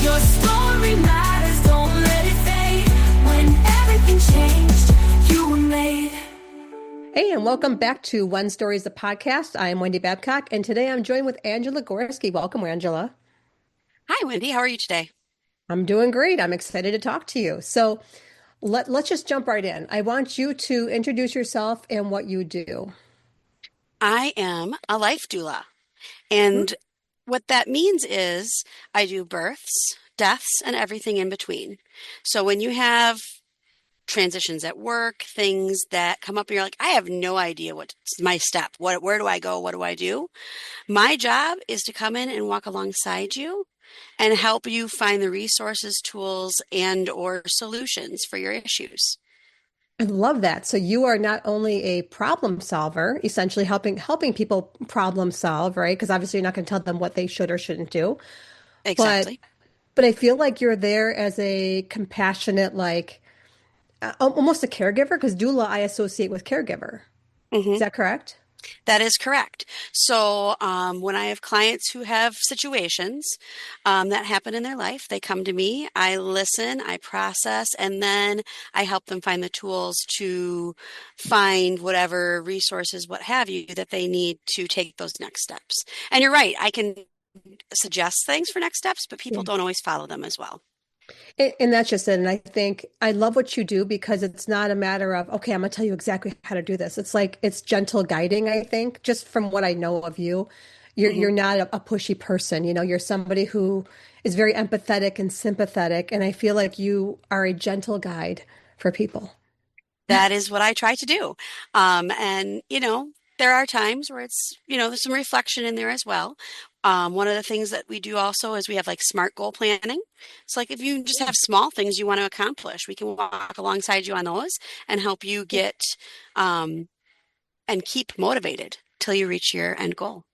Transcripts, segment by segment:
Your story matters, don't let it fade. When everything changed, you were made. Hey, and welcome back to One Stories, the podcast. I am Wendy Babcock, and today I'm joined with Angela Gorske. Welcome, Angela. Hi, Wendy. How are you today? I'm doing great. I'm excited to talk to you. So let's just jump right in. I want you to introduce yourself and what you do. I am a life doula. And what that means is I do births, deaths, and everything in between. So when you have transitions at work, things that come up and you're like, I have no idea what's my step. Where do I go? What do I do? My job is to come in and walk alongside you and help you find the resources, tools, and or solutions for your issues. I love that. So you are not only a problem solver, essentially helping people problem solve, right? Because obviously you're not going to tell them what they should or shouldn't do, but Exactly. but I feel like you're there as a compassionate, like almost a caregiver, because doula I associate with caregiver. Is Mhm. that correct? That is correct. So, when I have clients who have situations that happen in their life, they come to me, I listen, I process, and then I help them find the tools to find whatever resources, what have you, that they need to take those next steps. And you're right, I can suggest things for next steps, but people Yeah. don't always follow them as well. And that's just it. And I think I love what you do because it's not a matter of, okay, I'm gonna tell you exactly how to do this. It's like it's gentle guiding, I think, just from what I know of you. You're Mhm. not a pushy person, you're somebody who is very empathetic and sympathetic. And I feel like you are a gentle guide for people. That is what I try to do. And, there are times where there's some reflection in there as well. One of the things that we do also is we have like smart goal planning. It's like if you just have small things you want to accomplish, we can walk alongside you on those and help you get um, and keep motivated till you reach your end goal.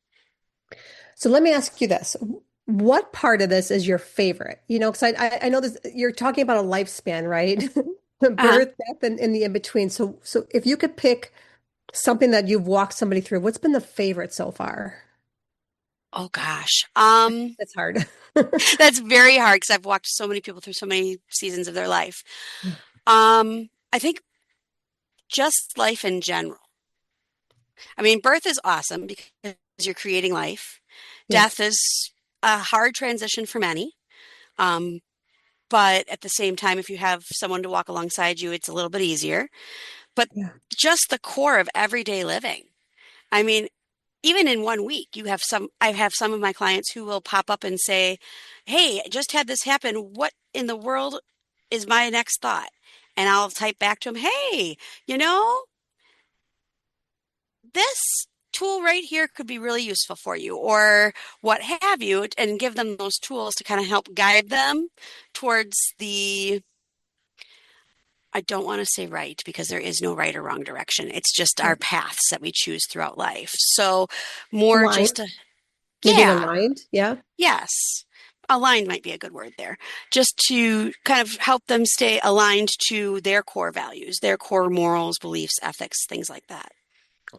So let me ask you this. What part of this is your favorite? Because I know this, you're talking about a lifespan, right? Uh-huh. Birth, death, and the in between. So if you could pick something that you've walked somebody through, what's been the favorite so far? Oh gosh. That's hard. That's very hard because I've walked so many people through so many seasons of their life. I think just life in general. I mean, birth is awesome because you're creating life. Death Yes. is a hard transition for many. Um, but at the same time, if you have someone to walk alongside you, it's a little bit easier. But Yeah. just the core of everyday living. I mean, even in 1 week, I have some of my clients who will pop up and say, Hey, I just had this happen. What in the world is my next thought? And I'll type back to them, Hey, you know, this tool right here could be really useful for you, or what have you, and give them those tools to kind of help guide them towards I don't want to say right because there is no right or wrong direction. It's just our Right. paths that we choose throughout life. So, more just Aligned. a, Maybe an yeah, aligned. Yeah. yes. Aligned might be a good word there. Just to kind of help them stay aligned to their core values, their core morals, beliefs, ethics, things like that.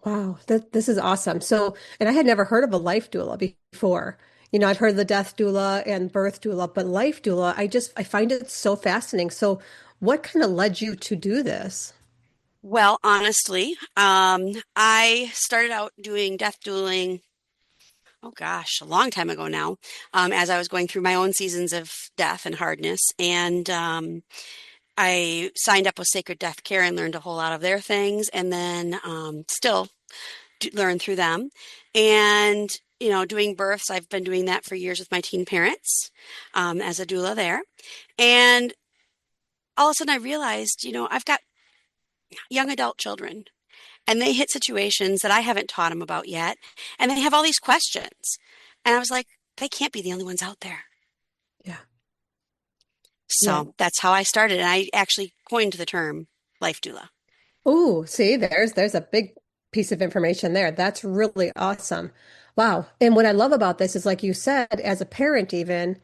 Wow. This is awesome. So, and I had never heard of a life doula before. I've heard the death doula and birth doula, but life doula, I find it so fascinating. So, what kind of led you to do this? Well, honestly, I started out doing death dueling, oh gosh, a long time ago now, as I was going through my own seasons of death and hardness. And I signed up with Sacred Death Care and learned a whole lot of their things, and then still learn through them. And, doing births, I've been doing that for years with my teen parents as a doula there. And all of a sudden I realized, I've got young adult children and they hit situations that I haven't taught them about yet. And they have all these questions. And I was like, they can't be the only ones out there. Yeah. Yeah. So that's how I started. And I actually coined the term life doula. Oh, see, there's a big piece of information there. That's really awesome. Wow. And what I love about this is like you said, as a parent even,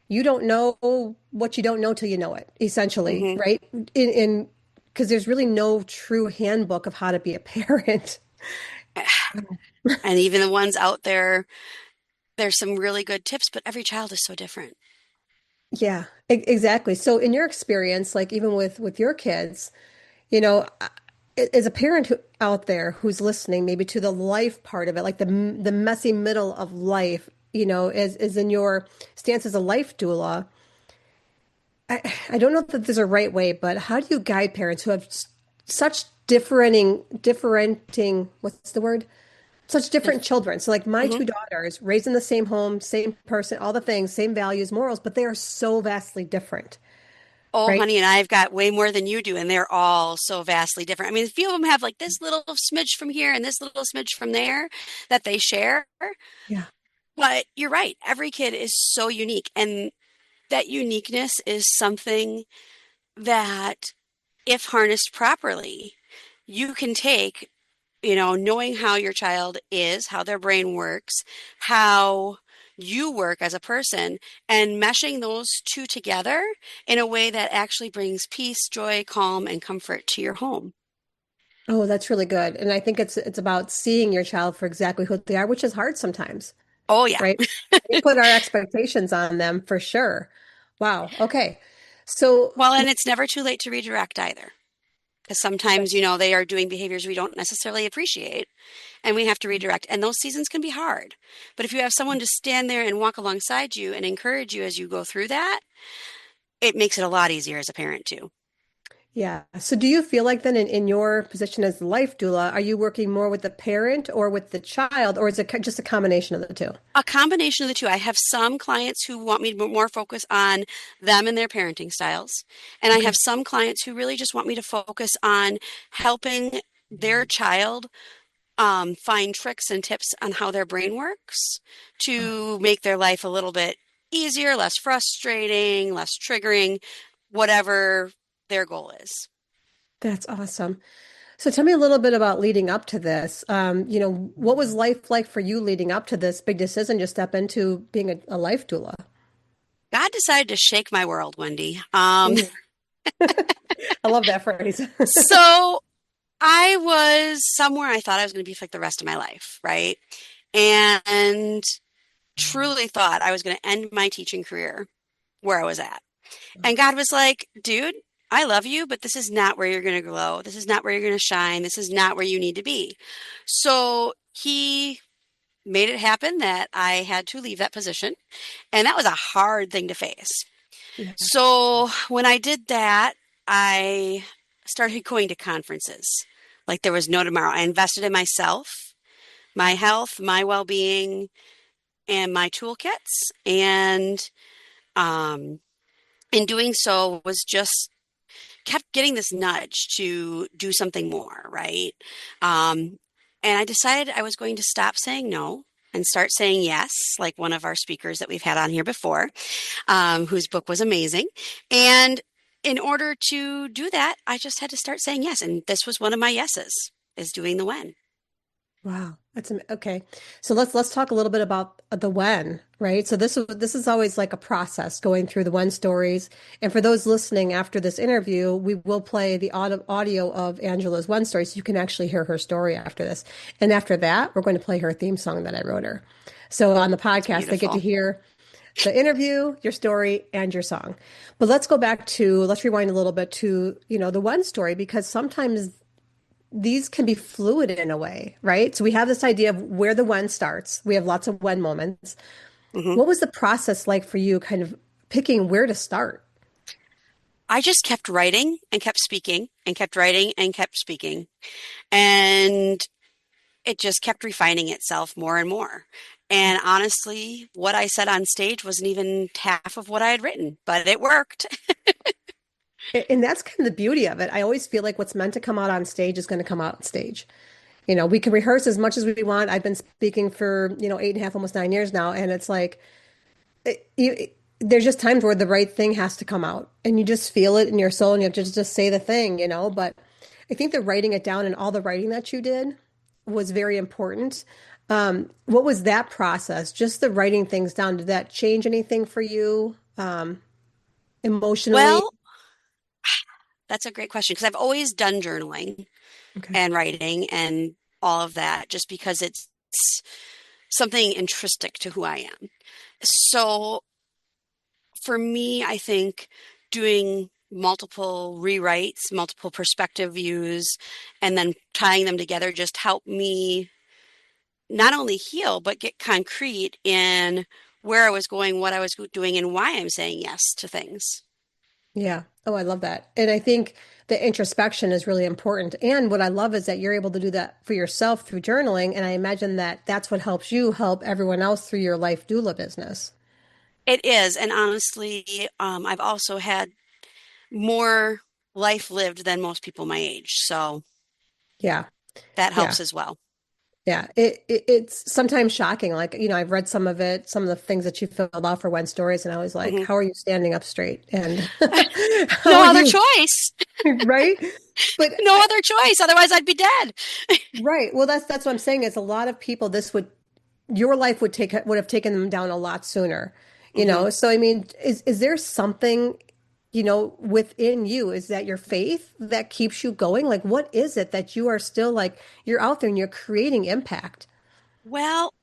you don't know what you don't know till you know it, essentially, Hmm. right? In because there's really no true handbook of how to be a parent. And even the ones out there, there's some really good tips, but every child is so different. Yeah, exactly. So in your experience, like even with your kids, you know, as a parent out there who's listening, maybe to the life part of it, like the messy middle of life, as in your stance as a life doula, I don't know that there's a right way, but how do you guide parents who have such differing, what's the word? Such different children. So like my Mhm. two daughters, raised in the same home, same person, all the things, same values, morals, but they are so vastly different, Oh, right? honey, and I've got way more than you do, and they're all so vastly different. I mean, a few of them have like this little smidge from here and this little smidge from there that they share. Yeah. But you're right, every kid is so unique, and that uniqueness is something that, if harnessed properly, you can take, knowing how your child is, how their brain works, how you work as a person, and meshing those two together in a way that actually brings peace, joy, calm, and comfort to your home. Oh, that's really good. And I think it's about seeing your child for exactly who they are, which is hard sometimes, Oh, yeah. right? We put our expectations on them for sure. Wow. Okay. So, Well, and it's never too late to redirect either. Because right. sometimes, they are doing behaviors we don't necessarily appreciate, and we have to redirect. And those seasons can be hard. But if you have someone to stand there and walk alongside you and encourage you as you go through that, it makes it a lot easier as a parent too. Yeah. So do you feel like then in your position as the life doula, are you working more with the parent or with the child, or is it just a combination of the two? A combination of the two. I have some clients who want me to more focus on them and their parenting styles. And I have Okay. some clients who really just want me to focus on helping their child find tricks and tips on how their brain works Oh, to make their life a little bit easier, less frustrating, less triggering, whatever their goal is. that's awesome. So tell me a little bit about leading up to this. What was life like for you leading up to this big decision to step into being a life doula? God decided to shake my world, Wendy. Ooh. I love that phrase. So I was somewhere I thought I was going to be for like the rest of my life, right? And truly thought I was going to end my teaching career where I was at. And God was like, dude, I love you, but this is not where you're going to glow. This is not where you're going to shine. This is not where you need to be. So he made it happen that I had to leave that position. And that was a hard thing to face. Yeah. So when I did that, I started going to conferences like there was no tomorrow. I invested in myself, my health, my well being, and my toolkits. And um, in doing so, was just kept getting this nudge to do something more, right? Um, and I decided I was going to stop saying no and start saying yes, like one of our speakers that we've had on here before, whose book was amazing. And in order to do that, I just had to start saying yes. And this was one of my yeses, is doing the when. Wow. Okay. So let's talk a little bit about the when, right? So this is always like a process going through the when stories. And for those listening after this interview, we will play the audio of Angela's when story so you can actually hear her story after this. And after that, we're going to play her theme song that I wrote her. So on the It's podcast, they get to beautiful. hear the interview, your story, and your song. But let's rewind a little bit to, the when story because sometimes these can be fluid in a way, right? So we have this idea of where the when starts. We have lots of when moments. Hmm. What was the process like for you kind of picking where to start? I just kept writing and kept speaking and kept writing and kept speaking. And it just kept refining itself more and more. And honestly, what I said on stage wasn't even half of what I had written, but it worked. And that's kind of the beauty of it. I always feel like what's meant to come out on stage is going to come out on stage. We can rehearse as much as we want. I've been speaking for, 8.5, almost 9 years now. And it's like, there's just times where the right thing has to come out and you just feel it in your soul and you have to just say the thing. But I think that writing it down and all the writing that you did was very important. What was that process? Just the writing things down. Did that change anything for you, emotionally? Well, that's a great question because I've always done journaling Okay. and writing and all of that just because it's something intrinsic to who I am. So for me, I think doing multiple rewrites, multiple perspective views, and then tying them together just helped me not only heal, but get concrete in where I was going, what I was doing, and why I'm saying yes to things. Yeah. Oh, I love that. And I think the introspection is really important. And what I love is that you're able to do that for yourself through journaling. And I imagine that that's what helps you help everyone else through your life doula business. It is. And honestly, I've also had more life lived than most people my age. So Yeah. that Yeah. helps as well. Yeah. It's sometimes shocking. Like, I've read some of it, some of the things that you filled out for When Stories, and I was like, Hmm. how are you standing up straight? And how No are other you? choice. Right? But No other choice. Otherwise, I'd be dead. right. Well, that's what I'm saying is a lot of people, your life would have taken them down a lot sooner, Hmm. So I mean, is there something, within you? Is that your faith that keeps you going? Like, what is it that you are still like, you're out there and you're creating impact? Well,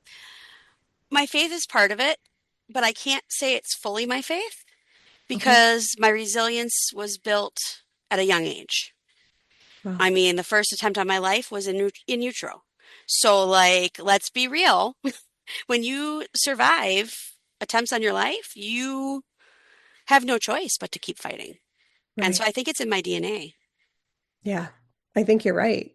my faith is part of it, but I can't say it's fully my faith Okay. because my resilience was built at a young age. Wow. I mean, the first attempt on my life was in utero. So, like, let's be real. When you survive attempts on your life, you have no choice but to keep fighting. And so Right. I think it's in my DNA. Yeah, I think you're right.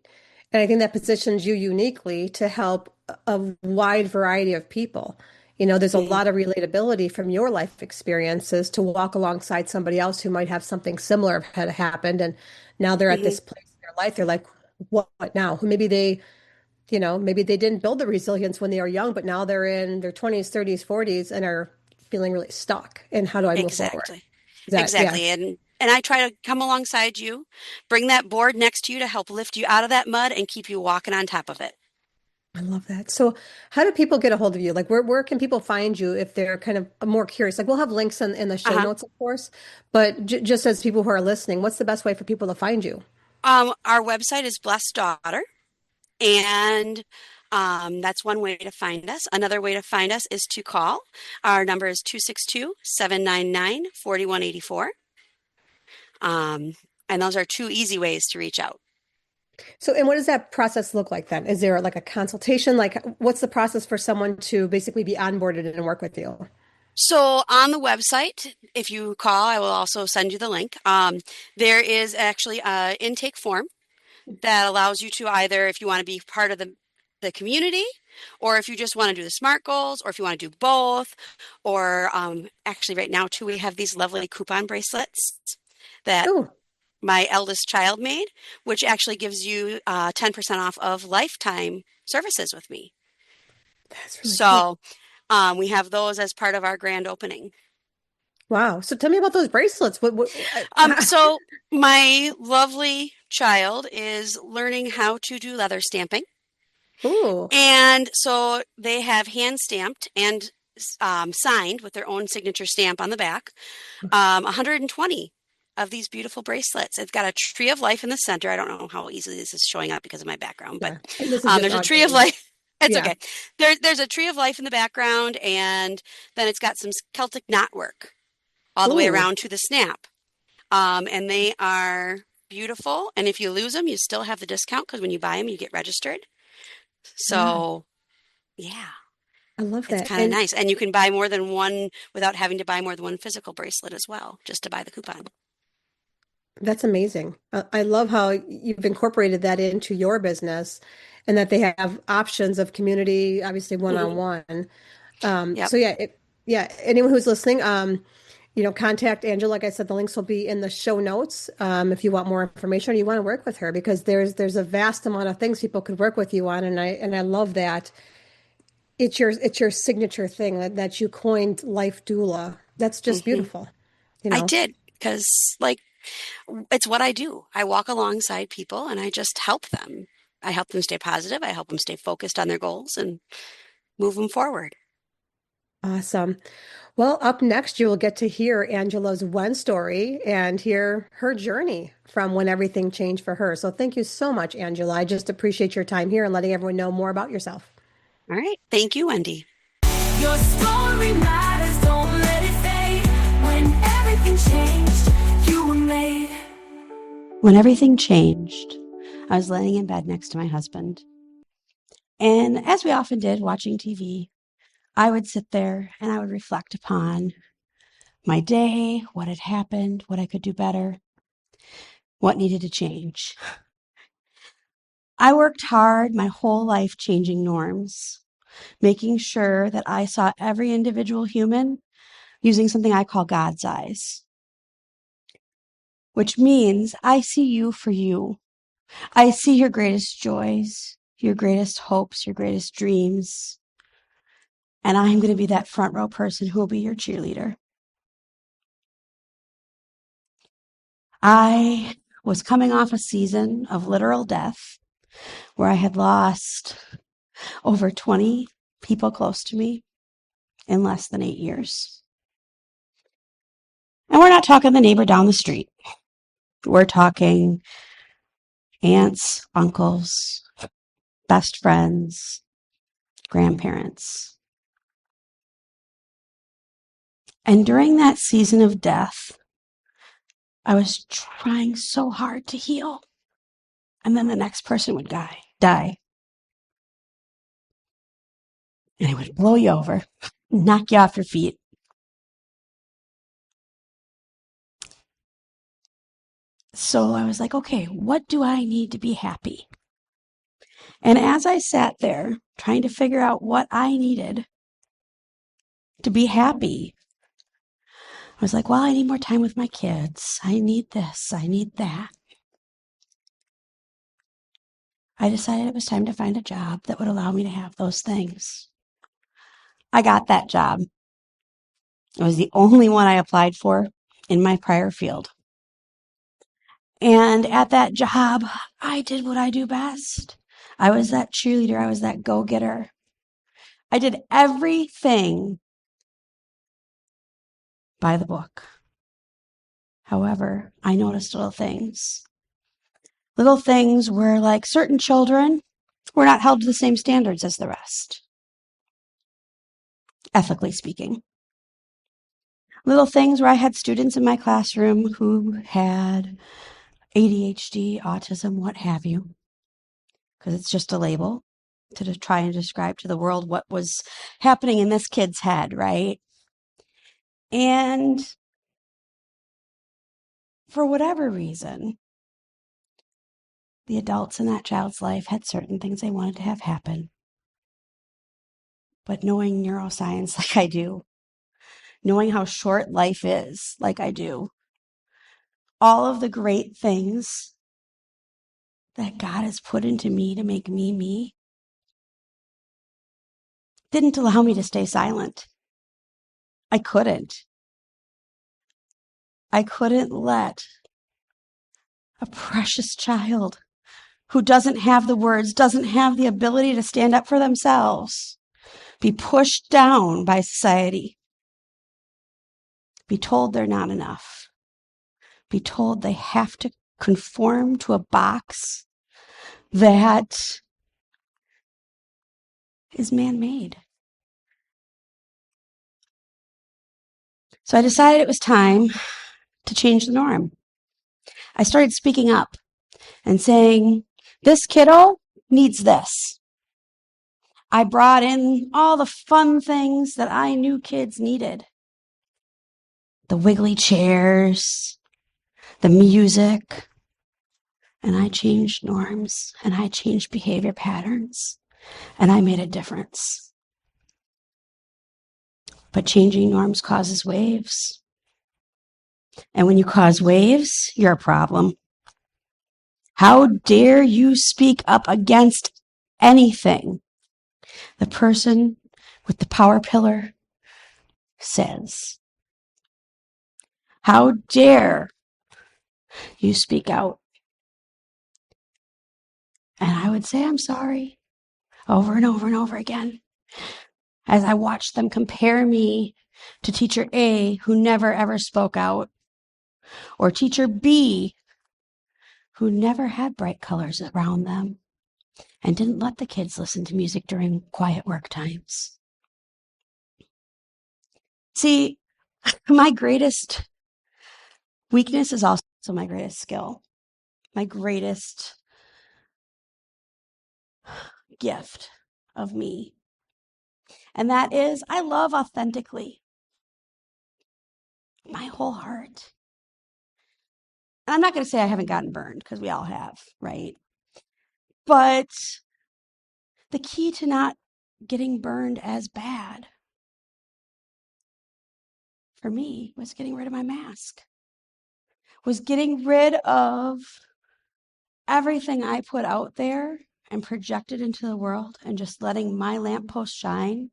And I think that positions you uniquely to help a wide variety of people. There's a Hmm. lot of relatability from your life experiences to walk alongside somebody else who might have something similar had happened. And now they're at Hmm. this place in their life. They're like, what now? Maybe they didn't build the resilience when they were young, but now they're in their 20s, 30s, 40s and are feeling really stuck. And how do I move forward? Exactly. Is that, yeah. Exactly. And I try to come alongside you, bring that board next to you to help lift you out of that mud and keep you walking on top of it. I love that. So, how do people get a hold of you? Like, where can people find you if they're kind of more curious? Like, we'll have links in the show Uh-huh. notes, of course, but j just as people who are listening, what's the best way for people to find you? Our website is Blessed Daughter, and that's one way to find us. Another way to find us is to call. Our number is 262-799-4184. Um, and those are two easy ways to reach out. So, and what does that process look like then? Is there like a consultation? Like, what's the process for someone to basically be onboarded and work with you? So on the website, if you call, I will also send you the link. There is actually an intake form that allows you to either, if you want to be part of the community, or if you just want to do the SMART goals, or if you want to do both, or actually right now too, we have these lovely coupon bracelets that Oh, my eldest child made, which actually gives you 10% off of lifetime services with me. that's really cool. So we have those as part of our grand opening. Wow. So, tell me about those bracelets. So my lovely child is learning how to do leather stamping. Ooh, And so they have hand stamped and signed with their own signature stamp on the back, 120 of these beautiful bracelets. It's got a tree of life in the center. I don't know how easily this is showing up because of my background, but yeah. And this is just there's a tree of audio. life. It's Yeah. okay. There's a tree of life in the background, and then it's got some Celtic knotwork all the way Ooh, around to the snap. And they are beautiful. And if you lose them, you still have the discount because when you buy them, you get registered. wow. So, yeah, I love it's that. kind of And nice. And you can buy more than one without having to buy more than one physical bracelet as well, just to buy the coupon. that's amazing. I love how you've incorporated that into your business and that they have options of community, obviously Hmm. one-on-one. Yep. So yeah, anyone who's listening, contact Angela. Like I said, the links will be in the show notes. If you want more information or you want to work with her because there's a vast amount of things people could work with you on. And I love that it's your signature thing that you coined life doula. That's just Hmm. beautiful, I did because, like, it's what I do. I walk alongside people and I just help them. I help them stay positive. I help them stay focused on their goals and move them forward. Awesome. Well, up next, you will get to hear Angela's one story and hear her journey from when everything changed for her. So thank you so much, Angela. I just appreciate your time here and letting everyone know more about yourself. All right. Thank you, Wendy. Your story matters, don't let it fade. When When everything changed, I was laying in bed next to my husband. And as we often did, watching TV, I would sit there and I would reflect upon my day, what had happened, what I could do better, what needed to change. I worked hard my whole life changing norms, making sure that I saw every individual human using something I call God's eyes, which means I see you for you. I see your greatest joys, your greatest hopes, your greatest dreams. And I'm going to be that front row person who will be your cheerleader. I was coming off a season of literal death where I had lost over 20 people close to me in less than 8 years. And we're not talking the neighbor down the street. We're talking aunts, uncles, best friends, grandparents. And during that season of death, I was trying so hard to heal. And then the next person would die. And it would blow you over, knock you off your feet. So I was like, okay, what do I need to be happy? And as I sat there trying to figure out what I needed to be happy, I was like, well, I need more time with my kids. I need this. I need that. I decided it was time to find a job that would allow me to have those things. I got that job. It was the only one I applied for in my prior field. And at that job, I did what I do best. I was that cheerleader. I was that go-getter. I did everything by the book. However, I noticed little things. Little things where, like, certain children were not held to the same standards as the rest, ethically speaking. Little things where I had students in my classroom who had ADHD, autism, what have you, because it's just a label to try and describe to the world what was happening in this kid's head, right? And for whatever reason, the adults in that child's life had certain things they wanted to have happen. But knowing neuroscience like I do, knowing how short life is like I do, all of the great things that God has put into me to make me me didn't allow me to stay silent. I couldn't. I couldn't let a precious child who doesn't have the words, doesn't have the ability to stand up for themselves, be pushed down by society, be told they're not enough, be told they have to conform to a box that is man-made. So I decided it was time to change the norm. I started speaking up and saying, this kiddo needs this. I brought in all the fun things that I knew kids needed. The wiggly chairs, the music, and I changed norms and I changed behavior patterns and I made a difference. But changing norms causes waves. And when you cause waves, you're a problem. How dare you speak up against anything the person with the power pillar says? How dare you speak out? And I would say, I'm sorry, over and over and over again, as I watched them compare me to teacher A, who never ever spoke out, or teacher B, who never had bright colors around them and didn't let the kids listen to music during quiet work times. See, my greatest weakness is also my greatest skill. my greatest gift of me. And that is, I love authentically. My whole heart. And I'm not going to say I haven't gotten burned, because we all have, right? But the key to not getting burned as bad for me was getting rid of my mask, was getting rid of everything I put out there and projected into the world, and just letting my lamppost shine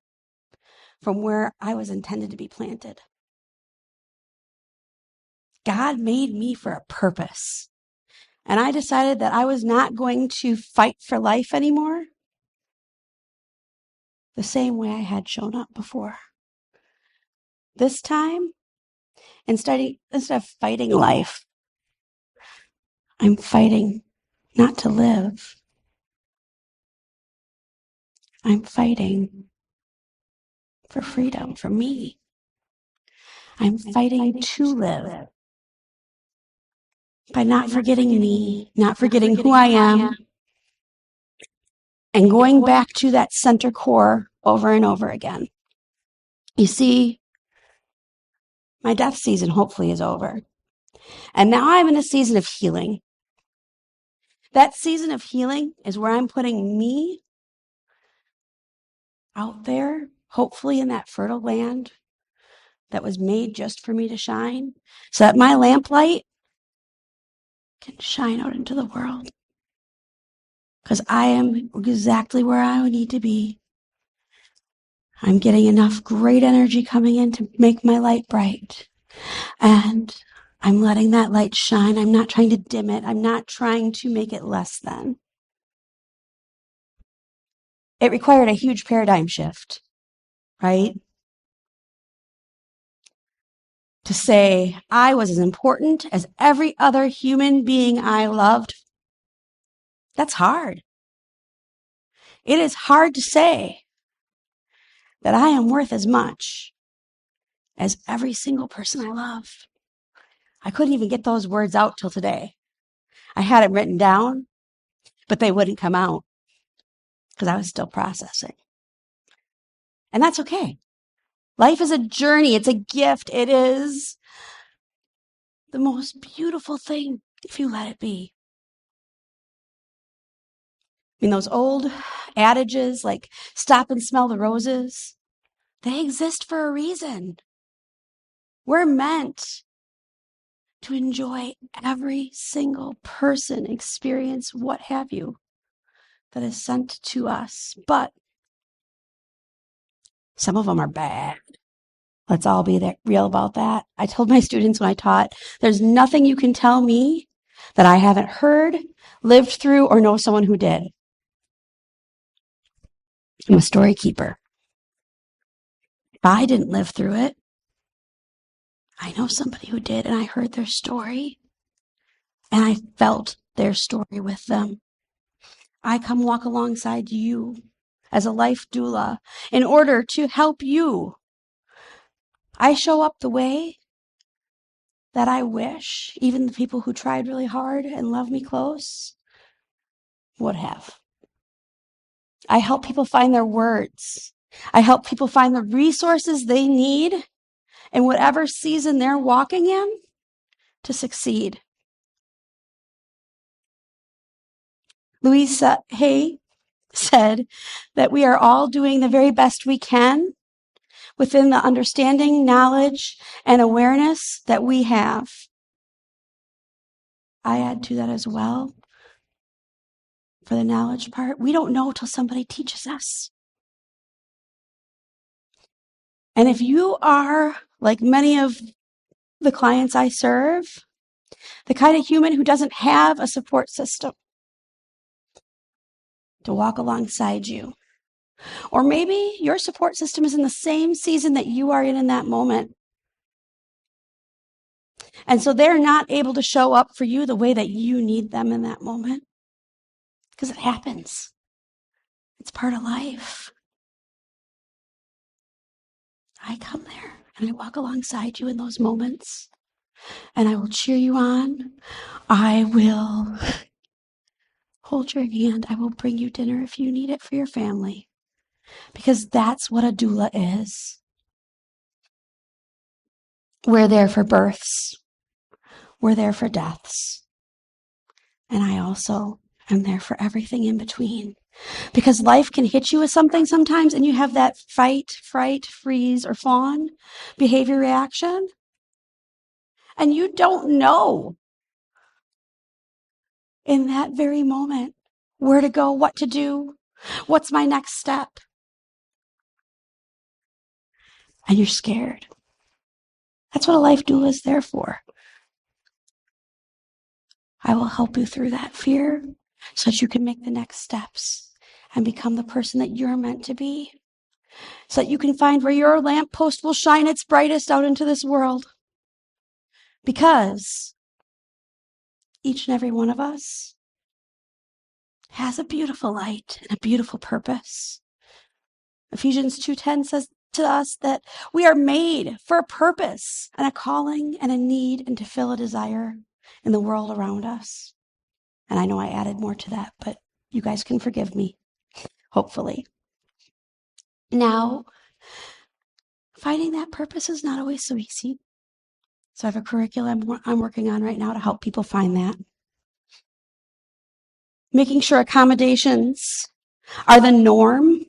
from where I was intended to be planted. God made me for a purpose. And I decided that I was not going to fight for life anymore the same way I had shown up before. This time, instead of fighting life, I'm fighting not to live. I'm fighting for freedom, for me. I'm fighting to live by not forgetting me, not forgetting who I am, and going back to that center core over and over again. You see, my death season hopefully is over. And now I'm in a season of healing. That season of healing is where I'm putting me out there, hopefully in that fertile land that was made just for me to shine, so that my lamplight can shine out into the world. Because I am exactly where I need to be. I'm getting enough great energy coming in to make my light bright. And I'm letting that light shine. I'm not trying to dim it. I'm not trying to make it less than. It required a huge paradigm shift, right? To say I was as important as every other human being I loved. That's hard. It is hard to say that I am worth as much as every single person I love. I couldn't even get those words out till today. I had them written down, but they wouldn't come out because I was still processing. And that's okay. Life is a journey. It's a gift. It is the most beautiful thing if you let it be. I mean, those old adages like stop and smell the roses, they exist for a reason. We're meant to enjoy every single person, experience, what have you, that is sent to us. But some of them are bad. Let's all be real about that. I told my students when I taught, there's nothing you can tell me that I haven't heard, lived through, or know someone who did. I'm a story keeper. If I didn't live through it, I know somebody who did, and I heard their story, and I felt their story with them. I come walk alongside you as a life doula in order to help you. I show up the way that I wish even the people who tried really hard and love me close would have. I help people find their words. I help people find the resources they need in whatever season they're walking in to succeed. Louise Hay said that we are all doing the very best we can within the understanding, knowledge, and awareness that we have. I add to that as well. For the knowledge part, we don't know till somebody teaches us. And if you are, like many of the clients I serve, the kind of human who doesn't have a support system to walk alongside you, or maybe your support system is in the same season that you are in that moment, and so they're not able to show up for you the way that you need them in that moment, because it happens. It's part of life. I come there and I walk alongside you in those moments, and I will cheer you on. I will hold your hand. I will bring you dinner if you need it for your family. Because that's what a doula is. We're there for births. We're there for deaths. And I also am there for everything in between. Because life can hit you with something sometimes and you have that fight, fright, freeze, or fawn behavior reaction. And you don't know in that very moment where to go, what to do, what's my next step. And you're scared. That's what a life doula is there for. I will help you through that fear so that you can make the next steps and become the person that you're meant to be. So that you can find where your lamppost will shine its brightest out into this world. Because each and every one of us has a beautiful light and a beautiful purpose. Ephesians 2:10 says to us that we are made for a purpose and a calling and a need and to fill a desire in the world around us. And I know I added more to that, but you guys can forgive me, hopefully. Now, finding that purpose is not always so easy. So I have a curriculum I'm working on right now to help people find that. Making sure accommodations are the norm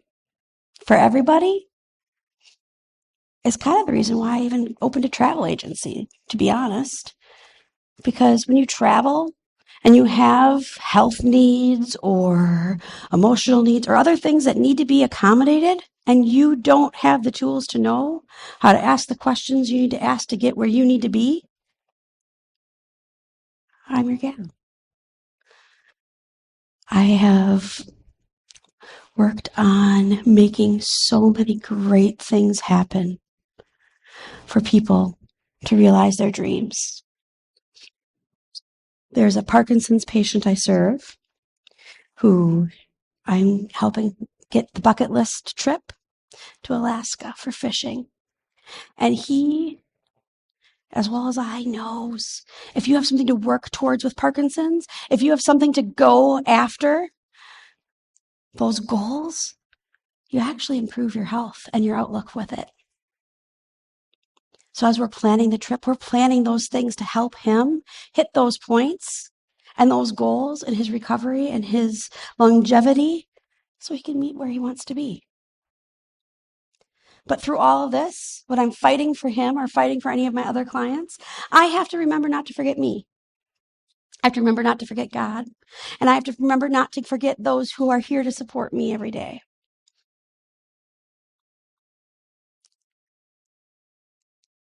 for everybody is kind of the reason why I even opened a travel agency, to be honest. Because when you travel and you have health needs or emotional needs or other things that need to be accommodated, and you don't have the tools to know how to ask the questions you need to ask to get where you need to be, I'm your gal. I have worked on making so many great things happen for people to realize their dreams. There's a Parkinson's patient I serve who I'm helping get the bucket list trip to Alaska for fishing. And he, as well as I, knows if you have something to work towards with Parkinson's, if you have something to go after, those goals, you actually improve your health and your outlook with it. So as we're planning the trip, we're planning those things to help him hit those points and those goals in his recovery and his longevity so he can meet where he wants to be. But through all of this, when I'm fighting for him or fighting for any of my other clients, I have to remember not to forget me. I have to remember not to forget God. And I have to remember not to forget those who are here to support me every day.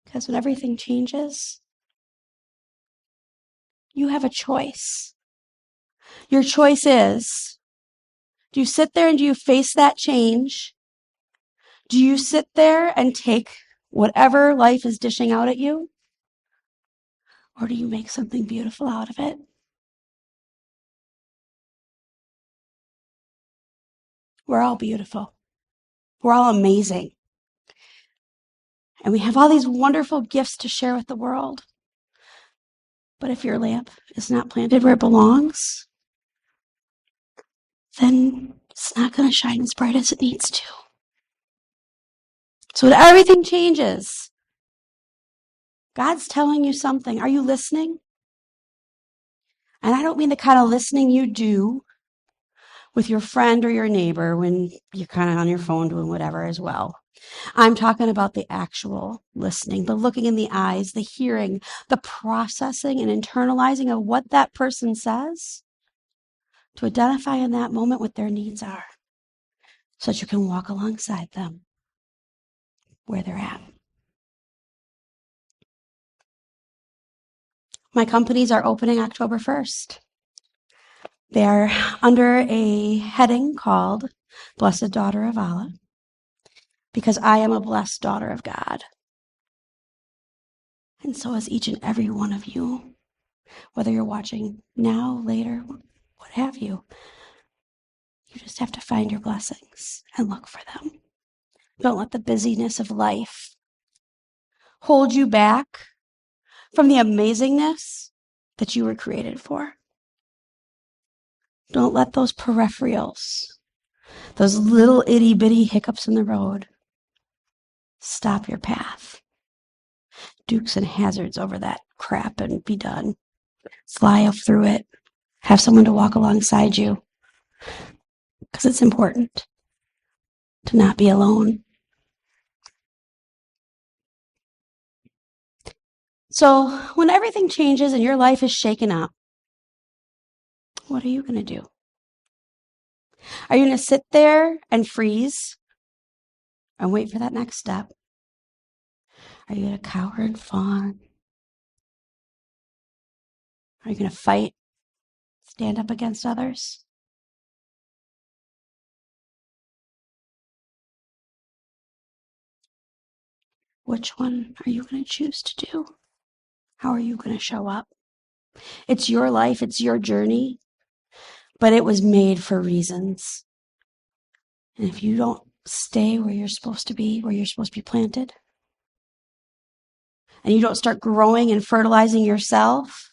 Because when everything changes, you have a choice. Your choice is, do you sit there and do you face that change? Do you sit there and take whatever life is dishing out at you? Or do you make something beautiful out of it? We're all beautiful. We're all amazing. And we have all these wonderful gifts to share with the world. But if your lamp is not planted where it belongs, then it's not going to shine as bright as it needs to. So when everything changes, God's telling you something. Are you listening? And I don't mean the kind of listening you do with your friend or your neighbor when you're kind of on your phone doing whatever as well. I'm talking about the actual listening, the looking in the eyes, the hearing, the processing and internalizing of what that person says to identify in that moment what their needs are so that you can walk alongside them where they're at. My companies are opening October 1st. They are under a heading called Blessed Daughter of Allah, because I am a blessed daughter of God. And so is each and every one of you, whether you're watching now, later, what have you. You just have to find your blessings and look for them. Don't let the busyness of life hold you back from the amazingness that you were created for. Don't let those peripherals, those little itty bitty hiccups in the road, stop your path. Dukes and hazards over that crap and be done. Fly through it. Have someone to walk alongside you. Because it's important to not be alone. So when everything changes and your life is shaken up, what are you going to do? Are you going to sit there and freeze and wait for that next step? Are you going to cower and fawn? Are you going to fight, stand up against others? Which one are you going to choose to do? How are you going to show up? It's your life, it's your journey, but it was made for reasons. And if you don't stay where you're supposed to be planted, and you don't start growing and fertilizing yourself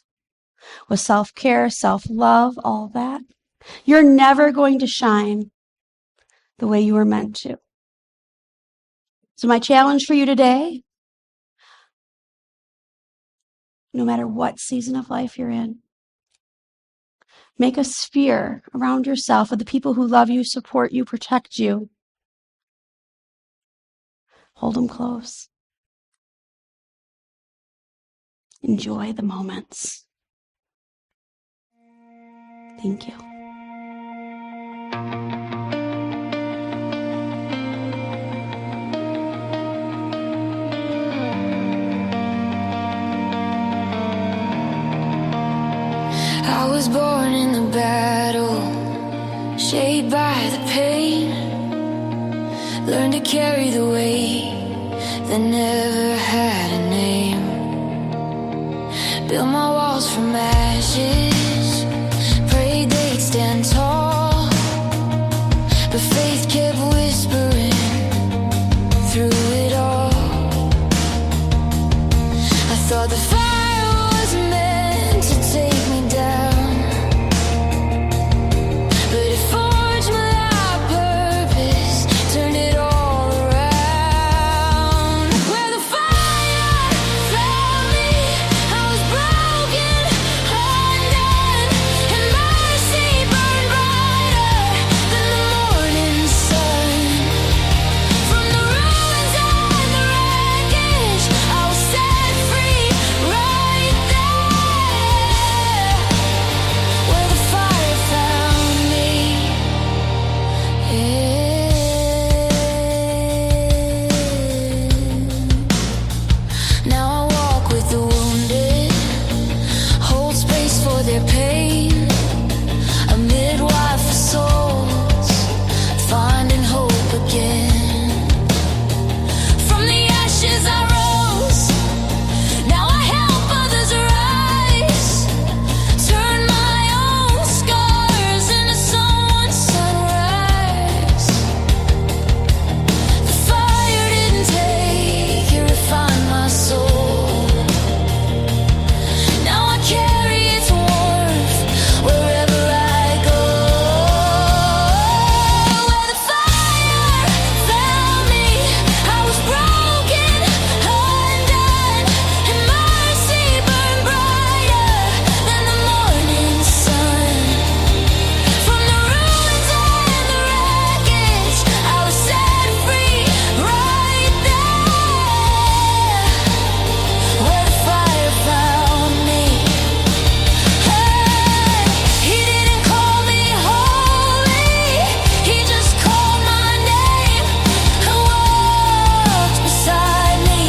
with self-care, self-love, all that, you're never going to shine the way you were meant to. So my challenge for you today, no matter what season of life you're in, make a sphere around yourself of the people who love you, support you, protect you. Hold them close. Enjoy the moments. Thank you. I was born in the battle, shaped by the pain. Learned to carry the weight that never had a name. Built my walls from ashes, prayed they'd stand tall, but faith kept whispering through it all. I thought the fire was meant to take me down, but it forged my life purpose, turned it all around. Where the fire found me, I was broken, undone, and mercy burned brighter than the morning sun. From the ruins and the wreckage, I was set free right there, where the fire found me. Now I walk with the wounded, hold space for their pain, a midwife for souls, finding hope again. From the ashes I rose, now I help others rise, turn my own scars into someone's sunrise. The fire didn't take, it refined my soul. Now I carry its warmth wherever I go. Where the fire found me, I was broken, undone, and mercy burned brighter than the morning sun. From the ruins and the wreckage, I was set free right there, where the fire found me. Hey, he didn't call me holy, he just called my name and walked beside me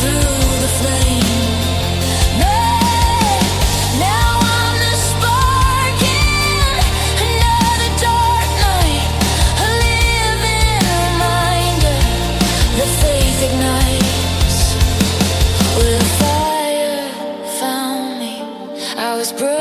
through the flame. Now I'm the spark in another dark night, a living reminder that faith ignites. Where the fire found me, I was broken.